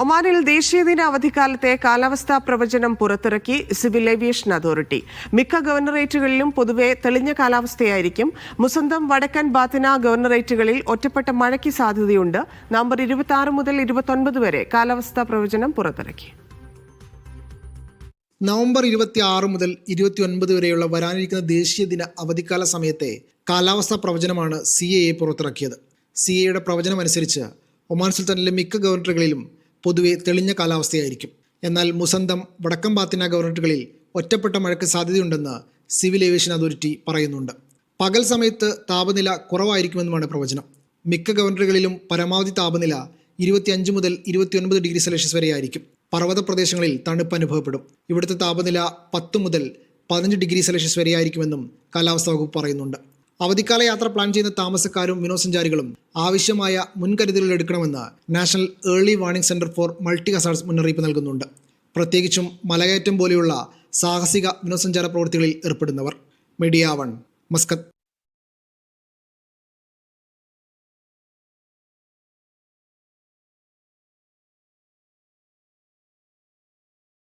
ഒമാനിൽ ദേശീയദിന അവധിക്കാലത്തെ കാലാവസ്ഥാ പ്രവചനം പുറത്തിറക്കി സിവിൽ ഏവിയേഷൻ അതോറിറ്റി. മിക്ക ഗവർണറേറ്റുകളിലും പൊതുവെ തെളിഞ്ഞ കാലാവസ്ഥയായിരിക്കും. മുസന്തം, വടക്കൻ ബാത്തിന ഗവർണറേറ്റുകളിൽ ഒറ്റപ്പെട്ട മഴയ്ക്ക് സാധ്യതയുണ്ട്. നവംബർ 26 മുതൽ 29 വരെ കാലാവസ്ഥാ പ്രവചനം പുറത്തിറക്കി. നവംബർ 26 മുതൽ 29 വരെയുള്ള വരാനിരിക്കുന്ന ദേശീയ ദിന അവധിക്കാല സമയത്തെ കാലാവസ്ഥാ പ്രവചനമാണ് CAA പുറത്തിറക്കിയത്. CAAയുടെ പ്രവചനം അനുസരിച്ച് ഒമാൻ സുൽത്താനിലെ മിക്ക ഗവർണറുകളിലും പൊതുവെ തെളിഞ്ഞ കാലാവസ്ഥയായിരിക്കും. എന്നാൽ മുസന്തം, വടക്കൻ ബാത്തിന ഗവർണറുകളിൽ ഒറ്റപ്പെട്ട മഴയ്ക്ക് സാധ്യതയുണ്ടെന്ന് സിവിൽ ഏവിയേഷൻ അതോറിറ്റി പറയുന്നുണ്ട്. പകൽ സമയത്ത് താപനില കുറവായിരിക്കുമെന്നുമാണ് പ്രവചനം. മിക്ക ഗവർണറുകളിലും പരമാവധി താപനില 25 മുതൽ 29 ഡിഗ്രി സെൽഷ്യസ് വരെയായിരിക്കും. പർവ്വത പ്രദേശങ്ങളിൽ തണുപ്പ് അനുഭവപ്പെടും. ഇവിടുത്തെ താപനില 10 മുതൽ 15 ഡിഗ്രി സെൽഷ്യസ് വരെയായിരിക്കുമെന്നും കാലാവസ്ഥാ വകുപ്പ് പറയുന്നുണ്ട്. അവധിക്കാല യാത്ര പ്ലാൻ ചെയ്യുന്ന താമസക്കാരും വിനോദസഞ്ചാരികളും ആവശ്യമായ മുൻകരുതലുകൾ എടുക്കണമെന്ന് national early warning centre for multi hazards മുന്നറിയിപ്പ് നൽകുന്നുണ്ട്. പ്രത്യേകിച്ചും മലകയറ്റം പോലെയുള്ള സാഹസിക വിനോദസഞ്ചാര പ്രവൃത്തികളിൽ ഏർപ്പെടുന്നവർ. Media 1, Muscat.